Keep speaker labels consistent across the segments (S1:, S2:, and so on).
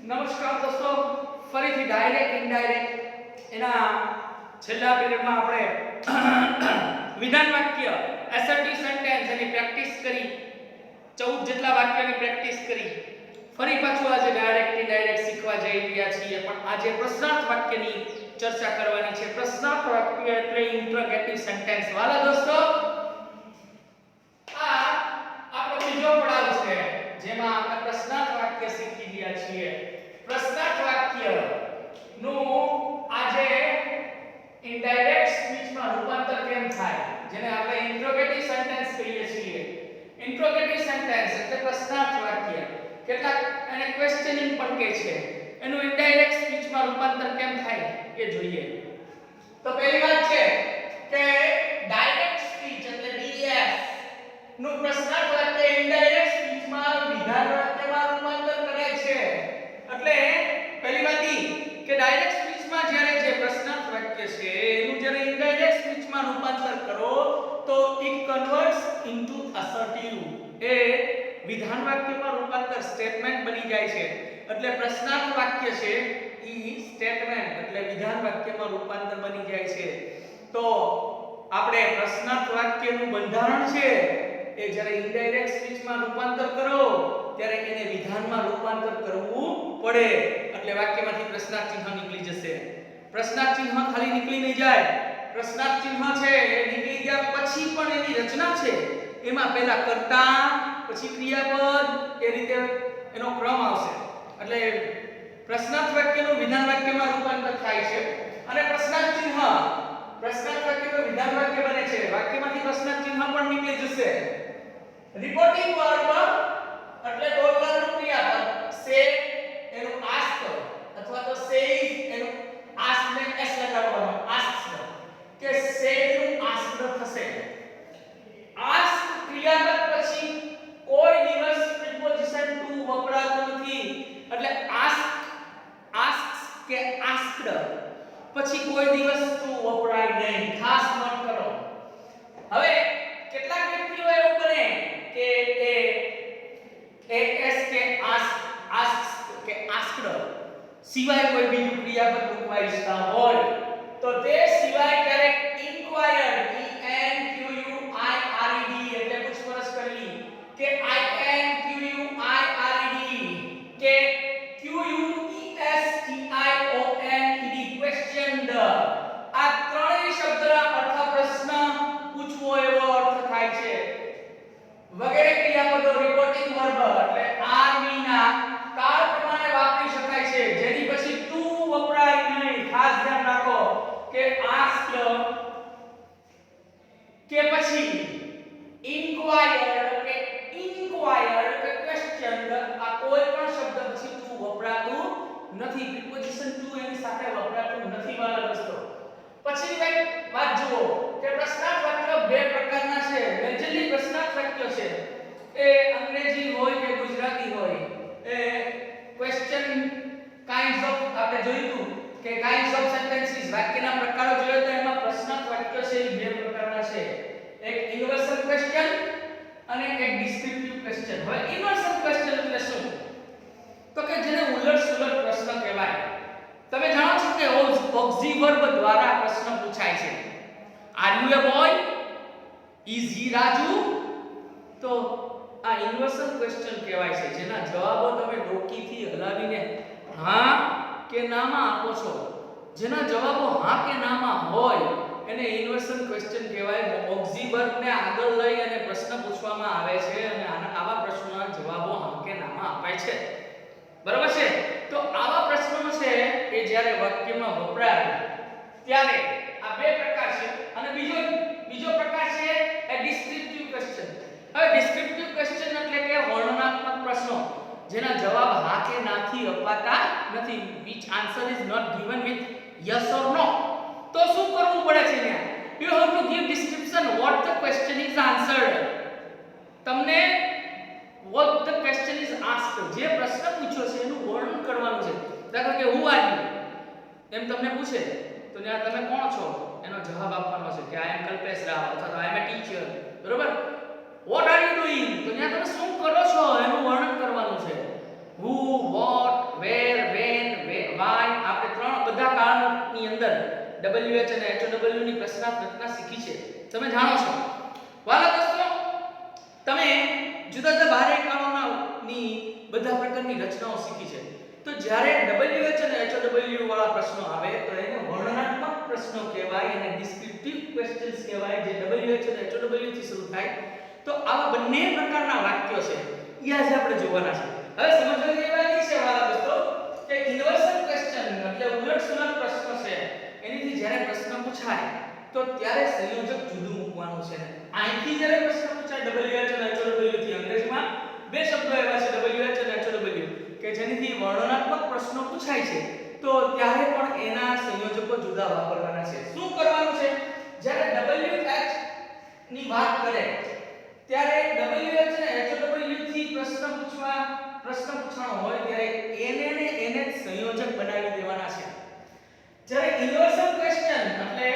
S1: નમસ્કાર દોસ્તો, ફરીથી ડાયરેક્ટ ઇનડાયરેક્ટ એના છેલ્લા પીરિયડમાં આપણે વિધાન વાક્ય એસર્ટિવ સેન્ટેન્સ એની પ્રેક્ટિસ કરી 14 જેટલા વાક્યની પ્રેક્ટિસ કરી. ફરી પાછું આજે ડાયરેક્ટ ઇનડાયરેક્ટ શીખવા જઈ રહ્યા છીએ, પણ આજે પ્રશ્નાર્થ વાક્યની ચર્ચા કરવાની છે. પ્રશ્નાર્થ વાક્ય એટલે ઇન્ટરોગેટિવ સેન્ટેન્સ. વાલા દોસ્તો, આ આપણો બીજો પડાવ છે જેમાં આપણે પ્રશ્નાર્થ વાક્ય શીખી રહ્યા છીએ. પ્રશ્નાર્થ વાક્ય નું આજે ઇનડાયરેક્ટ સ્પીચમાં રૂપાંતર કેમ થાય, જેને આપણે ઇન્ટ્રોગેટિવ સેન્ટેન્સ કહીએ છીએ. ઇન્ટ્રોગેટિવ સેન્ટેન્સ એટલે પ્રશ્નાર્થ વાક્ય, કેટલાક એને ક્વેશ્ચનિંગ પણ કહે છે. એનું ઇનડાયરેક્ટ સ્પીચમાં રૂપાંતર કેમ થાય એ જોઈએ. તો પહેલી વાત છે કે ડાયરેક્ટ સ્પીચ એટલે ડીએસ નું પ્રશ્નાર્થ વાક્ય ઇનડાયરેક્ટ સ્પીચમાં વિધાન વાક્યમાં રૂપાંતર કરે છે. એટલે પહેલી વાત ઈ કે ડાયરેક્ટ સ્પીચમાં જ્યારે જે પ્રશ્નાર્થ વાક્ય છે એનું જ્યારે ઇનડાયરેક્ટ સ્પીચમાં રૂપાંતર કરો તો ઇટ કન્વર્ટ્સ ઇન્ટુ અસર્ટિવ. એ વિધાન વાક્યમાં રૂપાંતર સ્ટેટમેન્ટ બની જાય છે. એટલે પ્રશ્નાર્થ વાક્ય છે ઈ સ્ટેટમેન્ટ એટલે વિધાન વાક્યમાં રૂપાંતર બની જાય છે. તો આપણે પ્રશ્નાર્થ વાક્યનું બંધારણ છે એ જ્યારે ઇનડાયરેક્ટ સ્પીચમાં રૂપાંતર કરો ત્યારે એને વિધાનમાં રૂપાંતર કરવું પડે. એટલે વાક્યમાંથી પ્રશ્નાર્થ ચિહ્ન નીકળી જશે. પ્રશ્નાર્થ ચિહ્ન ખાલી નીકળી નહીં જાય. પ્રશ્નાર્થ ચિહ્ન છે એ નીકળી ગયા પછી પણ એની રચના છે એમાં પહેલા કર્તા પછી ક્રિયાપદ એ રીતે એનો ક્રમ આવશે. એટલે પ્રશ્નાર્થ વાક્યનું વિધાન વાક્યમાં રૂપાંતર થાય છે. અને પ્રશ્નાર્થ ચિહ્ન પ્રશ્નાર્થ વાક્યનું વિધાન વાક્ય બને છે. વાક્યમાંથી પ્રશ્નાર્થ ચિહ્ન પણ નીકળી જશે. રિપોર્ટિંગ વર્બ એટલે ડોલરનું ક્રિયાપદ સે એનું આસ્ક અથવા તો સેઇઝ એનું આસ્ક ને એસ લગાવવાનો આસ્ક કે સેડ નું આસ્ક થશે. આસ્ક ક્રિયાપદ પછી કોઈ દિવસ પ્રિપોઝિશન ટુ વપરાતું નથી. એટલે આસ્ક કે આસ્ક્ડ પછી કોઈ દિવસ ટુ વપરાય નહીં. ખાસ નોટ કરો. હવે કેટલાક વ્યક્તિઓ એવું બને કે એસ કે આસ્ક કે આસ્ક્ડ સિવાય કોઈ બીજું ક્રિયાપદ મૂકવા ઈચ્છતા હોય તો તે સિવાય ક્યારેક ઇન્ક્વાયર્ડ એટલે પૂછપરછ કરવી કે કે questioned આ ત્રણેય શબ્દના અર્થ પ્રશ્ન પૂછવો એવો અર્થ થાય છે. વગેરે ક્રિયાપદો રિપોર્ટિંગ વર્બ એટલે આર વિના કાળ પ્રમાણે વાપરી શકાય છે જેની પછી ટુ વપરાય નહીં. ખાસ ધ્યાન રાખો કે આસ્ક્ડ કે પછી ઇન્ક્વાયર્ડ કે ક્વેશ્ચન્ડ આ કોઈ પણ શબ્દ પછી ટુ વપરાતું નથી. પ્રિપોઝિશન ટુ એની સાથે વપરાતું નથી વાલા દોસ્તો. પછીની વાત જુઓ કે પ્રશ્નાર્થ વાક્ય બે પ્રકારના છે. મેજરલી પ્રશ્નાર્થ વાક્ય છે એ અંગ્રેજી હોય કે ગુજરાતી હોય એ ક્વેશ્ચન કાઇન્ડ્સ ઓફ આપણે જોયું કે કાઇન્ડ્સ ઓફ સેન્ટેન્સીસ વાક્યના પ્રકારો જોયો તો એમાં પ્રશ્નાર્થ વાક્ય છે એ બે પ્રકારના છે. એક યુનિવર્સલ ક્વેશ્ચન અને એક ડિસ્ક્રિપ્ટિવ ક્વેશ્ચન. હવે યુનિવર્સલ ક્વેશ્ચન એટલે શું? તો કે જેને ઉલટ-સુલટ પ્રશ્ન કહેવાય. તમે જાણો છો કે ઓક્ઝી વર્બ દ્વારા પ્રશ્ન પૂછાય છે. Are you A boy? Is he Raju? તો આ યુનિવર્સલ ક્વેશ્ચન કહેવાય છે જેના જવાબો તમે ડોકીથી હલાવીને હા કે નામાં આપો છો. જેના જવાબો હા કે નામાં હોય એને યુનિવર્સલ ક્વેશ્ચન કહેવાય. ઓક્ઝી વર્બને આગળ લઈ અને પ્રશ્ન પૂછવામાં આવે છે અને આવા પ્રશ્નોના જવાબો હા કે નામાં અપાય છે. બરાબર છે? તો આવા પ્રશ્નો છે એ જ્યારે વાક્યમાં વપરાય ત્યારે આ બે પ્રકાર છે. અને બીજો પ્રકાર છે એ ડિસ્ક્રિપ્ટિવ ક્વેશ્ચન. હવે ડિસ્ક્રિપ્ટિવ ક્વેશ્ચન એટલે કે વર્ણનાત્મક પ્રશ્નો જેના જવાબ હા કે ના થી અપાતા નથી. which answer is not given with yes or no. તો શું કરવું પડે છે ત્યાં? you have to give description what the question is answered. તમને what the question is asked જે પ્રશ્ન પૂછ્યો છે એનું વર્ણન કરવાનું છે. દાખલા કે who are you એમ તમને પૂછે તો ત્યાં તમે કોણ છો એનો જવાબ આપવાનો છે કે I am કલ્પેશ રાવ અથવા તો I am a teacher. બરોબર? what are you doing તો ત્યાં તમે શું કરો છો એનું વર્ણન કરવાનું છે. who, what, where, WH અને HOW ની પ્રશ્નાર્થ રચના શીખી છે. તમે જાણો છો. વાલા દોસ્તો, તમે જુદા જુદા બાહ્યકાળોની બધા પ્રકારની રચનાઓ શીખી છે. તો જ્યારે WH અને HOW વાળા પ્રશ્નો આવે તો એને વર્ણનાત્મક પ્રશ્નો કહેવાય અને ડિસ્ક્રિપ્ટિવ ક્વેશ્ચન્સ કહેવાય, જે WH અને HOW થી શરૂ થાય. તો આવા બંને પ્રકારના વાક્યો છે એ આજે આપણે જોવાના છે. હવે સમજવાની એ વાત છે વાલા દોસ્તો કે ઇન્વર્શન ક્વેશ્ચન એટલે ઉલટસુલટ પ્રશ્ન છે, એનીથી જ્યારે પ્રશ્ન પૂછાય તો ત્યારે સંયોજક જુદું મૂકવાનું છે. અહીંથી જ્યારે પ્રશ્ન પૂછાય WH અને HOW થી, અંગ્રેજીમાં બે શબ્દો એવા છે WH અને HOW કે જેનીથી વર્ણનાત્મક પ્રશ્નો પૂછાય છે, તો ત્યારે પણ એના સંયોજકો જુદા વાપરવાના છે. શું કરવાનું છે? જ્યારે WH ની વાત કરે ત્યારે WH અને HOW થી પ્રશ્ન પૂછવાનો હોય ત્યારે એને ને એને સંયોજક બનાવી દેવાના છે. જ્યારે ઇન્વર્શન ક્વેશ્ચન એટલે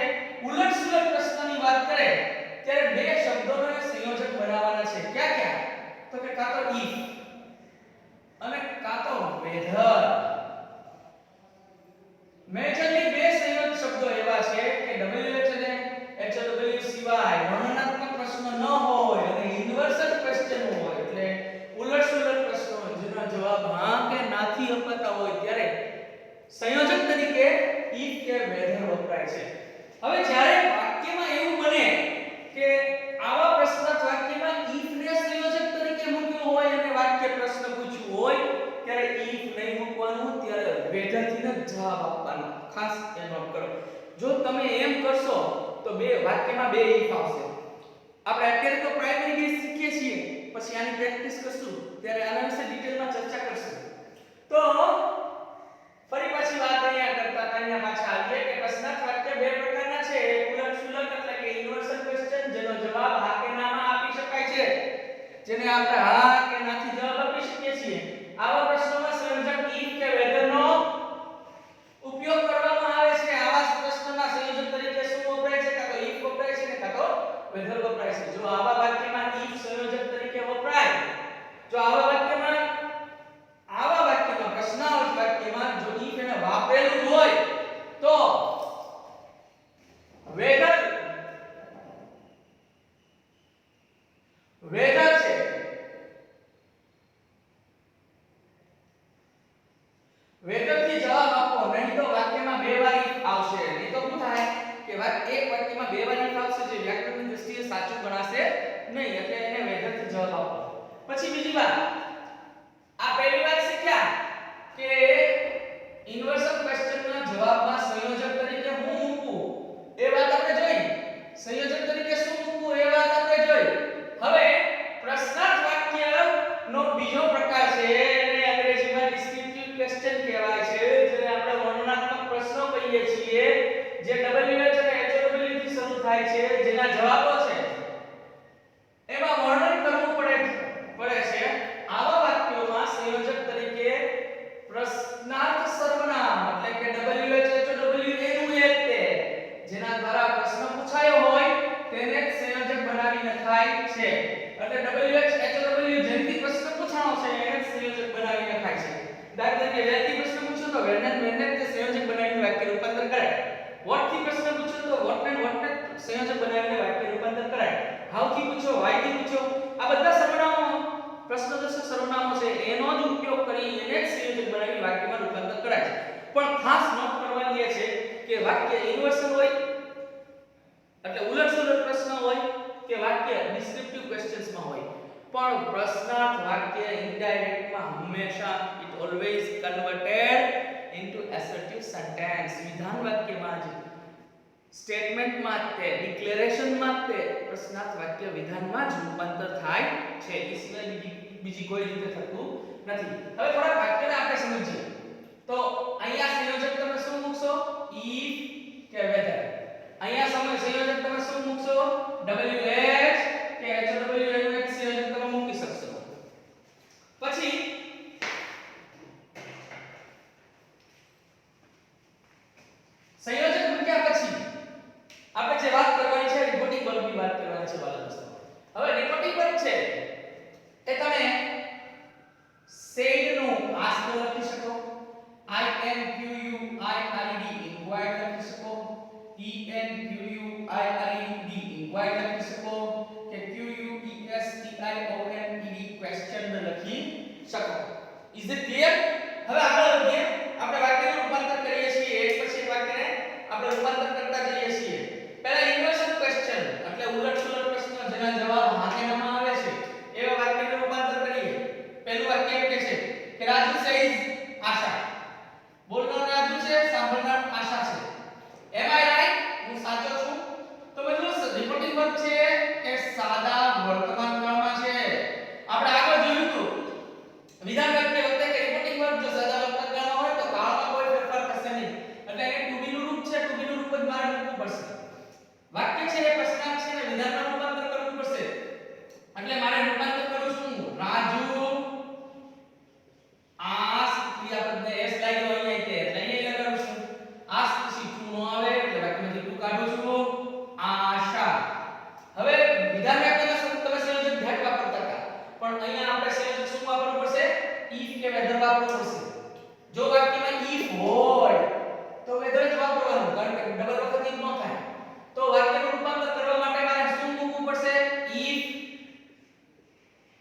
S1: ઉલટસુલટ પ્રશ્નની વાત કરે ત્યારે બે શબ્દોને સંયોજક બનાવવાના છે. ક્યાં ક્યાં? તો કે કાં તો if અને કાં તો whether. મેજરલી બે સંયોજક શબ્દો એવા છે કે WH અને HOW સિવાય વર્ણનાત્મક પ્રશ્ન ન હોય અને ઇન્વર્શન ક્વેશ્ચન હોય એટલે ઉલટસુલટ પ્રશ્નો જેનો જવાબ હા કે નાથી અપાતા હોય ત્યારે સંયોજક તરીકે if કે whether વપરાય છે. હવે જ્યારે વાક્યમાં એવું બને કે આવા પ્રશ્નાર્થ વાક્યમાં if ને સંયોજક તરીકે મૂક્યું હોય અને વાક્ય પ્રશ્ન પૂછ્યું હોય ત્યારે if નહીં મૂકવાનું, ત્યારે whether થી જ જવાબ આપવાનો. ખાસ એ નોટ કરો. જો તમે એમ કરશો તો બે વાક્યમાં બે if આવશે. આપણે અત્યારે તો પ્રાઇમરી બેઝ શીખીએ છીએ, પછી આની પ્રેક્ટિસ કરશું ત્યારે આના વિશે ડિટેલમાં ચર્ચા કરશું. તો ફરી પાછી વાત અહીંયા કરતા અહીંયા પાછા આવીએ કે પ્રશ્નાર્થ વાક્ય બે પ્રકારના છે. ઉલટસુલટ એટલે કે ઇન્વર્શન ક્વેશ્ચન જેનો જવાબ હા કે નામાં આપી શકાય છે, જેને આપણે હા કે નાથી જવાબ આપી શકીએ છીએ. આવા પ્રશ્નોમાં સંયોજક if કે whether નો ઉપયોગ કરવામાં આવે છે. આવા પ્રશ્નના સંયોજક તરીકે શું વપરાય છે? કાં તો if વપરાય છે ને કાં તો whether વપરાય છે. જો આવા વાક્યમાં if સંયોજક તરીકે વપરાય, જો આવા વાક્યમાં પ્રશ્નાર્થ વાક્યમાં જો if એને વાપરેલું હોય તો whether છે. whether થી જવાબ આપો, નહીં તો વાક્યમાં બે વાર if આવશે. નહીં તો શું થાય કે એક વાક્યમાં બે વાર if આવશે જે વ્યાકરણની દૃષ્ટિએ સાચું ગણાશે નહીં, એટલે એને whether થી જવાબ આપો. પછી બીજી વાત, આ પહેલી વાત શીખ્યા કે ઇન્વર્શન ક્વેશ્ચનના જવાબમાં સંયોજક તરીકે હું મૂકવું એ વાત આપણે જોઈ. સંયોજક તરીકે શું મૂકવું એ વાત આપણે જોઈ. હવે પ્રશ્નાર્થ વાક્યનો બીજો પ્રકાર છે એને અંગ્રેજીમાં ડિસ્ક્રિપ્ટિવ ક્વેશ્ચન કહેવાય છે, જેને આપણે વર્ણનાત્મક પ્રશ્નો કહીએ છીએ, જે WH અને HOW થી શરૂ થાય છે, જેના જવાબો છે એમાં વર્ણન કરવું પડે છે. આવા વાક્યોમાં સંયોજક તરીકે પ્રશ્નાર્થ સર્વનામ એટલે કે WH HOW એનું એક તે જેના દ્વારા પ્રશ્ન પૂછાયો હોય તેને જ સંયોજક બનાવી નખાય છે. એટલે WH HOW જેનથી પ્રશ્ન પૂછાણો છે એને જ સંયોજક બનાવી નખાય છે. દાખલા તરીકે where થી પ્રશ્ન પૂછ્યો તો where ને તે સંયોજક બનાવીને વાક્ય રૂપાંતર કરાય. what થી પ્રશ્ન પૂછ્યો તો what ને સંયોજક બનાવીને વાક્ય રૂપાંતર કરાય. how થી પૂછ્યો why થી પૂછ્યો, આ બધા સર્વનામો પ્રશ્નદર્શક સર્વનામો છે એનો જ ઉપયોગ કરી એને જ સંયોજક બનાવી વાક્યમાં રૂપાંતર કરાય છે. પણ ખાસ નોટ કરવાની એ છે કે વાક્ય ઇન્વર્શન હોય એટલે ઉલટસુલટ પ્રશ્ન હોય કે વાક્ય ડિસ્ક્રિપ્ટિવ ક્વેશ્ચન્સમાં હોય, પણ પ્રશ્નાર્થ વાક્ય ઇનડાયરેક્ટમાં હંમેશા it always converted into assertive sentence. વિધાન વાક્યમાં જ સ્ટેટમેન્ટમાં તે ડિક્લેરેશનમાં તે પ્રશ્નાર્થ વાક્ય વિધાનમાં જ રૂપાંતર થાય છે. એ સિવાય બીજી કોઈ રીતે થતું નથી. હવે થોડા વાક્યને આપણે સમજીએ. તો અહીંયા સંયોજક તમે શું મૂકશો? if કે whether. અહીંયા સંયોજક તમે શું મૂકશો? WH કે HOW એનું એક સંયોજક તમે મૂકી શકશો. પછી સંયોજક મૂક્યા પછી આપણે જે વાત કરવાની છે રિપોર્ટિંગ વર્બની વાત કરવાની છે વાલા દોસ્તો. હવે રિપોર્ટિંગ વર્બ છે એ તમે said નું ask લખી શકો, INQUIRED inquired લખી શકો, Q-U-I-R-E-D ઇન્ક્વાયર લખી શકો કે Q-U-E-S-T-I-O-N-E-D ક્વેશ્ચન લખી શકો. Is it clear? હવે આગળ વધીએ. આપણે વાક્યનું રૂપાંતર કરીએ છીએ, એક પછી એક વાક્યને આપણે રૂપાંતર કરતા જઈએ છીએ. પહેલા ઇન્વર્ઝન ક્વેશ્ચન એટલે ઉલટ-સુલટ પ્રશ્ન જેના જવાબ હાથેનામાં આવે છે એવા વાક્યનું રૂપાંતર કરીએ. પહેલું વાક્ય એવું કહે છે કે રાજુ સેઝ આશા. બોલનાર રાજુ છે, સાંભળનાર આશા છે. એમ આઈ રાઈટ? હું સાચો છું? તો મિત્રો રિપોર્ટિંગ વર્બ છે એ સાદા વર્તમાન કાળમાં છે. આપણે આગળ જોયું હતું વિધાન વાક્ય વખતે કે રિપોર્ટિંગ વર્બ જો સાદા વર્તમાન કાળમાં હોય તો કાળમાં કોઈ ફેરફાર થશે નહીં. એટલે એને ટુ બી નું રૂપ છે, ટુ બી નું રૂપ જ મારે મૂકવું પડશે. વાક્ય છે એ પ્રશ્નાર્થ છે ને વિધાનમાં રૂપાંતર કરવું પડશે. એટલે મારે રૂપાંતર કરું છું રાજુ આસ ક્રિયાપદને એસ લાગ્યો અહીંયા તે એટલે અહીંયા લગાડું છું. આસ પછી ટુ નો આવે એટલે વાક્યમાંથી ટુ કાઢું છું. આશા. હવે વિધાન વાક્યમાં તમે સંયોજક ધેટ વાપરતા હતા પણ અહીંયા આપણે સંયોજક શું વાપરવું પડશે? if કે વેધર વાપરવું પડશે. જો વાક્યમાં if હોય તો વેધર જ વાપરવાનું કારણ કે ડબલ વખત if ન થાય. તો વાક્યનું રૂપાંતર કરવા માટે મારે શું મૂકવું પડશે? if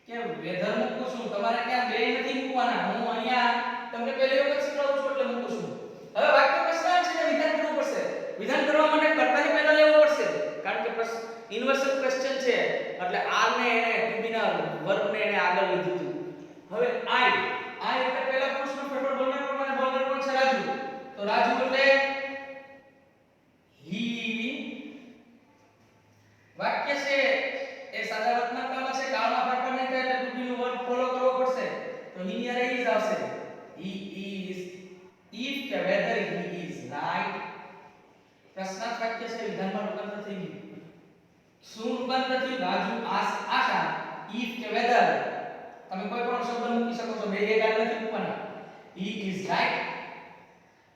S1: કે વેધર મૂકું છું. તમારે ત્યાં બે નથી મૂકવાના. હું અહીંયા તમને પહેલી વખત શીખવાડું છું એટલે મૂકું છું. હવે વાક્ય પ્રશ્નાર્થ છે ને વિધાન કરવું પડશે. વિધાન કરવા માટે કર્તાને પહેલા લેવો પડશે કારણ કે ઇન્વર્સન ક્વેશ્ચન છે એટલે આર ને એને ટુ બી ના વર્બ ને એને આગળ લીધું હતું. હવે આઈ એટલે પહેલા પુરુષનો ફેરફાર બોલનાર પ્રમાણે બોલનાર કોણ છે? રાજુ. તો રાજુ એટલે હી. વાક્ય છે એ સાદા વર્તમાન કાળમાં છે, કાળમાં ફેરફાર નહીં થાય એટલે ટુ બી નું વર્બ ફોલો કરવો પડશે. તો હી ની અરે ઇઝ આવશે. He is. if કે whether he is right. પ્રશ્નાર્થ વાક્ય છે વિધાનમાં રૂપાંતર થઈ ગયું. શું રૂપાંતર થયું? રાજુ આશા. if કે whether તમે કોઈ પણ શબ્દ મૂકી શકો છો. બે એક આર નથી મૂકવાના. he is right.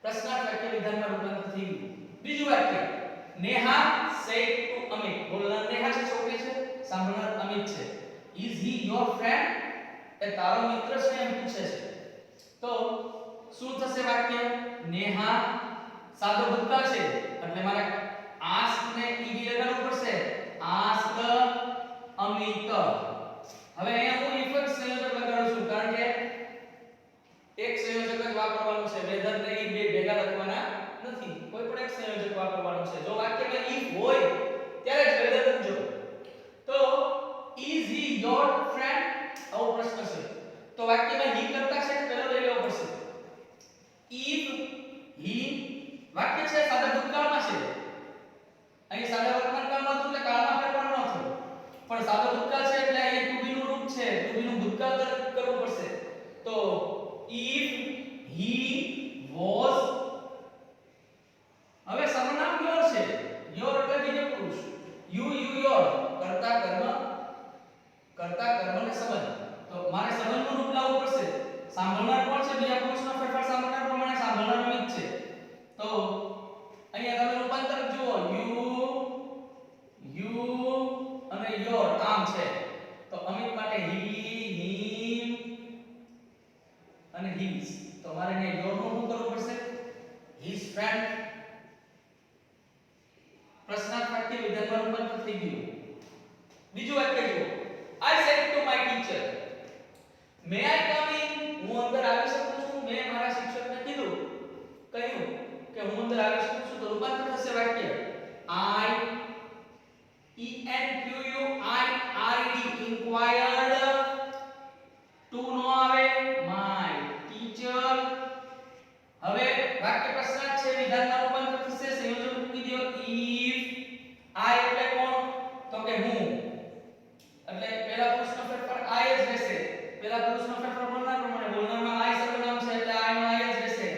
S1: પ્રશ્નાર્થ વાક્ય વિધાનમાં રૂપાંતર થઈ ગયું. બીજું વાક્ય નેહા said to અમિત. બોલનાર નેહા છે, છોકરી છે, સાંભળનાર અમિત છે. is he your friend? એ તારો મિત્ર છે એમ પૂછે છે. તો શું થશે વાક્ય? નેહા સાદો ભૂતકાળ છે એટલે મારે આસ્ક ને ઈડી લગાડવું પડશે. આસ્ક અમિત. હવે અહીંયા હું if જ સંયોજક લગાડું છું કારણ કે એક સંયોજક જ વાપરવાનું છે. વેધર ને ઈ બે ભેગા લખવાના નથી. કોઈ પણ એક સંયોજક વાપરવાનું છે. જો વાક્યમાં if હોય ત્યારે જ વેધર લખજો. તો is he your friend? આવો પ્રશ્ન છે. તો વાક્યમાં he કરતા છે પહેલા લઈ લેવો પડશે. if he વાક્ય છે સાદા ભૂતકાળમાં છે. અહીં સાદા વર્તમાન કાળમાં હતું એટલે કાળમાં ફેરફાર ન થયો. પણ સાદો ભૂતકાળ છે એટલે અહીં ટુ બી નું રૂપ છે. ટુ બી નું ભૂતકાળ કરવું પડશે. તો if he was. હવે સર્વનામ your છે. your એટલે બીજો પુરુષ. you your કર્તા કર્મને સંબંધ. તો મારે સંબંધનું રૂપ લાવવું પડશે. સાંભળનાર કોણ છે? બીજા પુરુષનો ફેરફાર સાંભળનાર પ્રમાણે સાંભળનાર અમિત છે. તો અહીંયા તમે રૂપાંતર જુઓ you અને your આમ છે. તો અમિત માટે he him અને his. તો મારે અહીંયા your નું શું કરવું પડશે? his friend. પ્રશ્નાર્થ વાક્ય વિધાનમાં રૂપાંતર થઈ ગયું. બીજું વાક્ય જુઓ I said to my teacher. May I come in? હું અંદર આવી શકું છું? મેં મારા શિક્ષકને કહ્યું કે હું અંદર આવી શકું છું. તો રૂપાંતર થશે વાક્ય I ENQUIRED inquired. to નો આવે my teacher. હવે વાક્ય પ્રશ્નાર્થ છે વિધાનમાં રૂપાંતર થશે. સંયોજક મૂકી દો. if I એટલે કોણ? તો કે હું. એટલે પહેલા પુરુષનો ફેરફાર I જ રહેશે. પહેલા પુરુષનો ફેરફાર બોલનાર પ્રમાણે. બોલનારમાં I સર્વનામ છે એટલે I નો I જ રહેશે.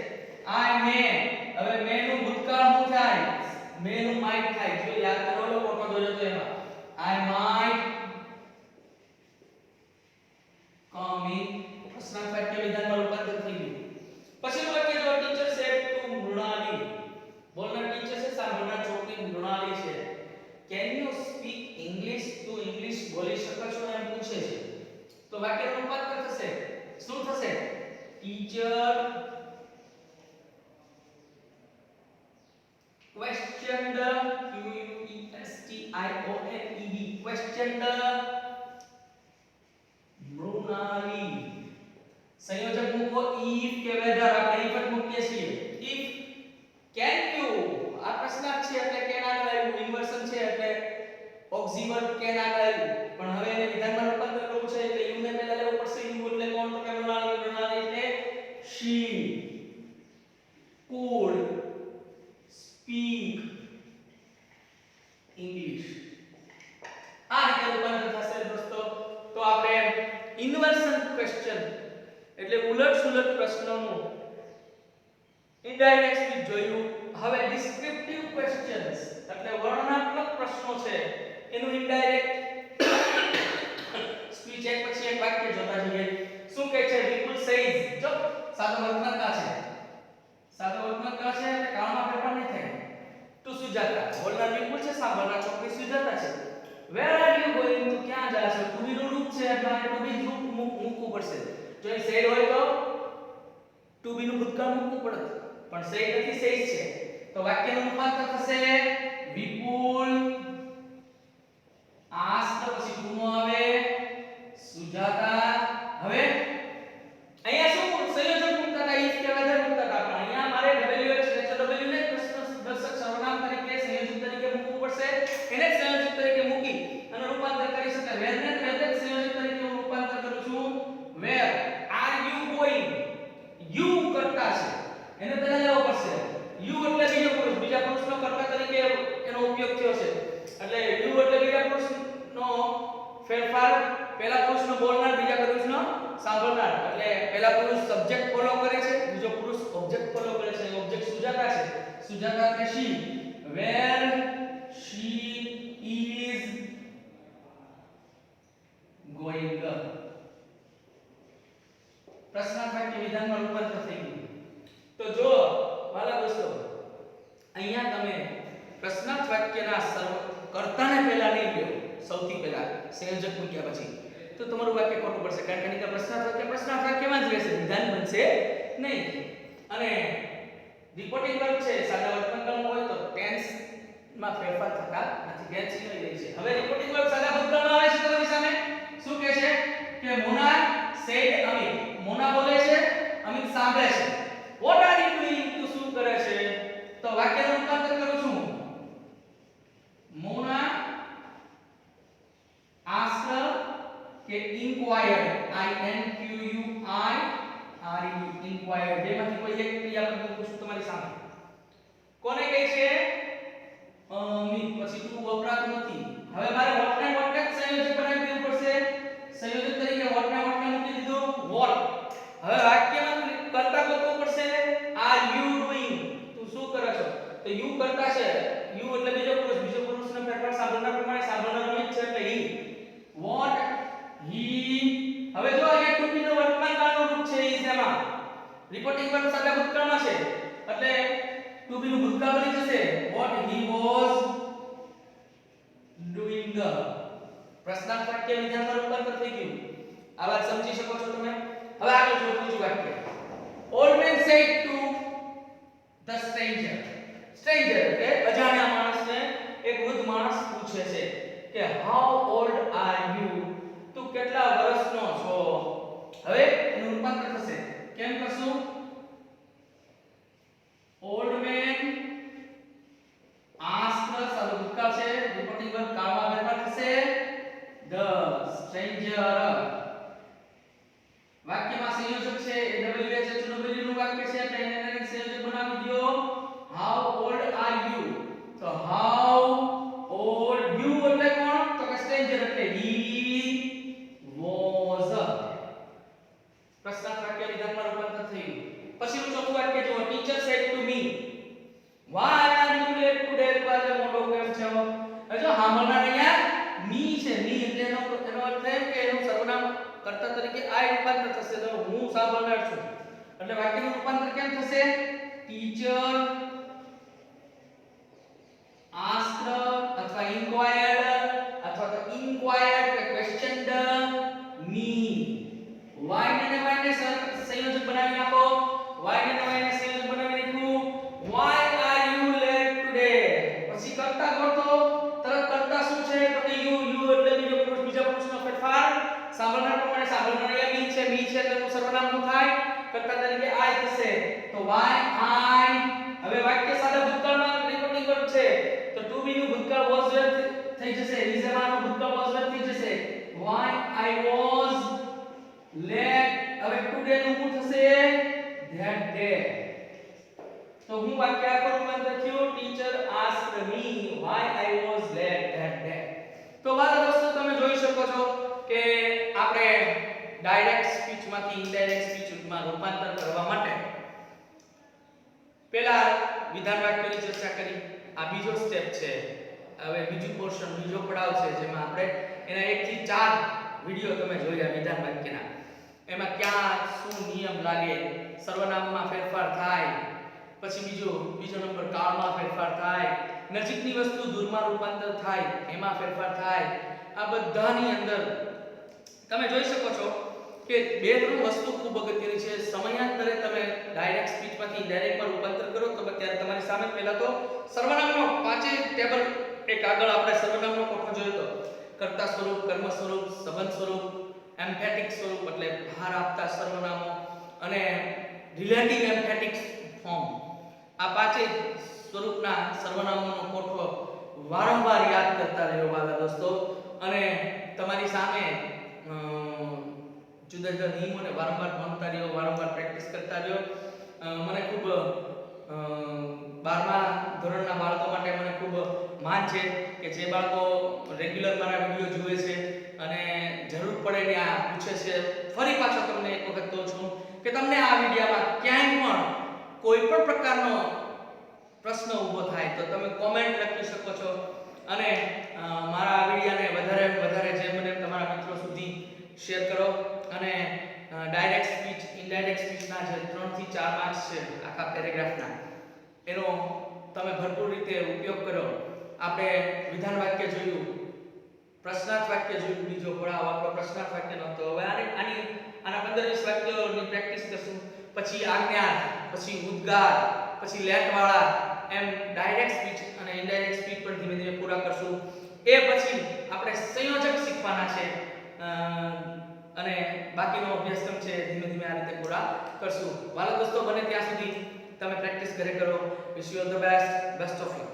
S1: I may. હવે may નું ભૂતકાળ શું થાય? may નું might થાય. જો યાદ કરો લો ફોટો દોર્યો તો એમાં I might come in. પ્રશ્નાર્થ વાક્ય વિધાનમાં રૂપાંતર થઈ ગયું. પછીનું વાક્ય જો ટીચર સેડ ટુ મૃણાલી. બોલનાર ટીચર છે, સાંભળનાર છોકરી મૃણાલી છે. Can you speak English? તું ઇંગ્લિશ બોલી શકો છો એમ પૂછે છે. તો વાક્યનું રૂપાંતર થશે. શું થશે? Teacher question questioned questioned questioned Mrunali સંયોજક મૂકો if કે whether આપણે if જ મૂકીએ છીએ if can you આ પ્રશ્નાર્થ છે એટલે can આગળ આવ્યું ઇન્વર્ઝન છે એટલે ઓક્ઝિવર can આગળ આવ્યું પણ હવે એને વિધાનમાં રૂપાંતર કરવું છે એટલે you ને પહેલા લેવું પડશે you એટલે કોણ તો કે મૃણાલી એટલે she could speak English આ રીતે રૂપાંતર થશે દોસ્તો તો આપણે ઇન્વર્ઝન ક્વેશ્ચન એટલે ઉલટ-સુલટ પ્રશ્નોનું ઇનડાયરેક્ટ સ્પીચ જોયું હવે ડિસ્ક્રિપ્ટિવ ક્વેશ્ચન્સ એટલે વર્ણનાત્મક પ્રશ્નો છે એનું ઇનડાયરેક્ટ સ્પીચ એક પછી એક વાક્ય જોતા જઈએ શું કહે છે વિપુલ સેઝ જો સાદો વર્તમાન કા છે એટલે કાળમાં ફેરફાર નહીં થાય તું સુજાતા બોલનાર વિપુલ છે સાંભળનાર છોકરી સુજાતા છે વેર આર યુ ગોઈંગ તું ક્યાં જા છો ટુ બી નું રૂપ છે એટલે એનું બીજ રૂપ મૂકવું પડશે જો એ સેડ હોય તો ટુ બી નું ભૂતકાળ મૂકવું પડે પણ સેડ નથી સેઝ છે તો વાક્યનું રૂપાંતર થશે વિપુલ આસ્ક પછી ટુ નો આવે સુજાતા હવે અહીંયા શું સંયોજક મૂકતા હતા if કે whether મૂકતા હતા પણ અહીંયા મારે wh w ને પ્રશ્નદર્શક સર્વનામ તરીકે સંયોજક તરીકે મૂકવું પડશે એને સંયોજક તરીકે મૂકી અને રૂપાંતર કરી શકાય where ને whether સંયોજક તરીકે હું રૂપાંતર કરું છું where are you going you કરતા છે એને પહેલા લેવો પડશે you એટલે બીજા પુરુષનો કર્તા તરીકે એનો ઉપયોગ થયો છે એટલે you એટલે બીજા પુરુષનો ફેરફાર પહેલા પુરુષનો બોલનાર બીજા પુરુષનો સાંભળનાર એટલે પહેલા પુરુષ સબ્જેક્ટ ફોલો કરે છે બીજો પુરુષ ઓબ્જેક્ટ ફોલો કરે છે ઓબ્જેક્ટ સુજાતા છે સુજાતા એટલે she where she is going પ્રશ્નાર્થ વાક્ય વિધાનમાં રૂપાંતર થઈ ગયું તો જો વાલા દોસ્તો અહીંયા તમે પ્રશ્નાર્થ વાક્યના કર્તાને પહેલા નહીં લ્યો સૌથી પહેલા સંયોજક મૂક્યા પછી તો તમારું વાક્ય ખોટું પડશે કારણ કે પ્રશ્નાર્થ વાક્યમાં જ રહેશે વિધાન બનશે નહીં અને રિપોર્ટિંગ વર્બ છે સાદા વર્તમાન કાળમાં હોય તો ટેન્સ માં ફેરફાર થતા નથી ટેન્સ લઈ રહી છે હવે રિપોર્ટિંગ વર્બ સાદા ભૂતકાળમાં આવે છે તમારી સામે શું કહે છે કે મોના સેડ અમિત મોના બોલે છે અમિત સાંભળે છે વોટ આર યુ ડુઇંગ તું શું કરે છે તો વાક્યનું રૂપાંતર કરું છું મોના આસ્ક્ડ કે ઇન્ક્વાયર્ડ I N Q U I R E ઇન્ક્વાયર્ડ બેમાંથી કોઈ એક ક્રિયાપદ હું પૂછું તમારી સામે કોને કહે છે અમિત પછી તું વપરાતું નથી હવે મારે વોટ ને સંયોજક બનાવી દેવું પડશે સંયોજક તરીકે વોટ ને મૂકી દીધું વોટ હવે વાક્યમાં કર્તા ગોતવું પડશે આર યુ ડુઇંગ તું શું કરે છો તો યુ કરતા છે યુ એટલે બીજો પુરુષનો ફેરફાર સાંભળનાર પ્રમાણે સાંભળનાર અમિત છે એટલે હી વોટ હી હવે જો અહીંયા ટુ બી નો વર્તમાન કાળનું રૂપ છે ઈ એમાં રિપોર્ટિંગ વર્બ સાદા ભૂતકાળમાં છે એટલે ટુ બી નું ભૂતકાળ બની જશે વોટ હી વોઝ ડુઇંગ પ્રશ્નાર્થ વાક્ય વિધાનમાં રૂપાંતર થઈ ગયું આ વાત સમજી શકો છો તમે હવે આગળ જો ત્રીજું વાક્ય old man said to the stranger એટલે અજાણ્યા માણસને એક વૃદ્ધ માણસ પૂછે છે કે હાઉ ઓલ્ડ આર યુ તું કેટલા વર્ષનો છો હવે એનું રૂપાંતર થશે કેમ કરશું ઓલ્ડ મેન આસ્ક્ડ સાદો ભૂતકાળ છે રિપોર્ટિંગ વર્બ કાળમાં ફેરફાર થશે ધ સ્ટ્રેન્જર વાક્યમાં સંયોજક છે AWH નું વાક્ય છે એટલે એને સંયોજક બનાવી દો હાઉ ઓલ્ડ આર યુ તો હાઉ ઓલ્ડ યુ એટલે કોણ તો કે સ્ટ્રેન્જર એટલે હી વોઝ પ્રશ્નાર્થ વાક્ય વિધાનમાં રૂપાંતર થયું પછીનું ચોથું વાક્ય જુઓ teacher said to me why are you late today તું આજે મોડો કેમ છો જો સાંભળનાર અહીંયા મી છે મી એટલે એનો અર્થ એમ કે એનું સર્વનામ કર્તા તરીકે આ રૂપાંતર થશે તો હું સાંભળનાર છું એટલે વાક્યનું રૂપાંતર કેમ થશે ટીચર આસ્ક્ડ અથવા ઇન્ક્વાયર્ડ અથવા તો ઇન્ક્વાયર્ડ કે ક્વેશ્ચન્ડ મી વાય ને સંયોજક બનાવી નાખો વાય ને સંયોજક બનાવી નાખ્યું why are you late today પછી સર્વનામનું થાય કર્તા તરીકે I થશે તો why I હવે વાક્ય સાદા ભૂતકાળમાં રેકોર્ડિંગ વર્બ છે તો to be નું ભૂતકાળ was were થઈ જશે is નું ભૂતકાળ was were થઈ જશે why I was late હવે today નું શું થશે that day તો હું વાક્ય આખું રૂપાંતર થયું teacher asked me why I was late that day તો વાલા દોસ્તો તમે જોઈ શકો છો કે આપણે ડાયરેક્ટ સ્પીચ માંથી ઇનડાયરેક્ટ સ્પીચમાં રૂપાંતર કરવા માટે પહેલા વિધાન વાક્યની ચર્ચા કરી આ બીજો સ્ટેપ છે હવે બીજું પોર્શન બીજો પડાવ છે જેમાં આપણે એના 1 થી 4 વિડિયો તમે જોયા વિધાન વાક્યના એમાં ક્યાં શું નિયમ લાગે સર્વનામમાં ફેરફાર થાય પછી બીજો નંબર કાળમાં ફેરફાર થાય નજીકની વસ્તુ દૂરમાં રૂપાંતર થાય એમાં ફેરફાર થાય આ બધાની અંદર તમે જોઈ શકો છો કે બે ત્રણ વસ્તુ ખૂબ અગત્યની છે સમયાંતરે તમે ડાયરેક્ટ સ્પીચમાંથી ઇનડાયરેક્ટમાં રૂપાંતર કરો તો ત્યારે તમારી સામે પહેલા તો સર્વનામનો પાંચે ટેબલ એક આગળ આપણે સર્વનામનો કોઠો જોયો તો કર્તા સ્વરૂપ કર્મ સ્વરૂપ સંબંધ સ્વરૂપ એમ્ફેટિક સ્વરૂપ એટલે ભાર આપતા સર્વનામો અને રિલેટિવ એમ્ફેટિક ફોર્મ આ પાંચે સ્વરૂપના સર્વનામોનો કોઠો વારંવાર યાદ કરતા રહ્યો વાલા દોસ્તો અને તમારી સામે જુદા જુદા નિયમોને વારંવાર ભણતા રહ્યો વારંવાર પ્રેક્ટિસ કરતા રહ્યો મને ખૂબ 12મા ધોરણના બાળકો માટે મને ખૂબ માન છે કે જે બાળકો રેગ્યુલર મારા વિડિયો જુએ છે અને જરૂર પડે ને આ પૂછે છે ફરી પાછો તમને એક વખત કહું છું કે તમને આ વિડિયોમાં ક્યાંય પણ કોઈ પણ પ્રકારનો પ્રશ્ન ઊભો થાય તો તમે કોમેન્ટ લખી શકો છો અને મારા આ વિડિયોને વધારે જે મને તમારા મિત્રો સુધી શેર કરો અને ડાયરેક્ટ સ્પીચ ઇનડાયરેક્ટ સ્પીચના જે 3 થી 4 માર્ક્સ છે આખા પેરેગ્રાફના એનો તમે ભરપૂર રીતે ઉપયોગ કરો આપણે વિધાન વાક્ય જોયું પ્રશ્નાર્થ વાક્ય જોયું બીજો પડાવ આપણો પ્રશ્નાર્થ વાક્ય નહોતો હવે આના 15-20 વાક્યોની પ્રેક્ટિસ કરશું પછી આજ્ઞા પછી ઉદ્ગાર પછી લેટ વાળા એમ ડાયરેક્ટ સ્પીચ અને ઇનડાયરેક્ટ સ્પીચ પર ધીમે ધીમે પૂરા કરશું એ પછી આપણે સંયોજક શીખવાના છે અને બાકીનો અભ્યાસક્રમ છે ધીમે ધીમે આ રીતે પૂરા કરશું વાલા દોસ્તો બને ત્યાં સુધી તમે પ્રેક્ટિસ ઘરે કરો wish you all the best of you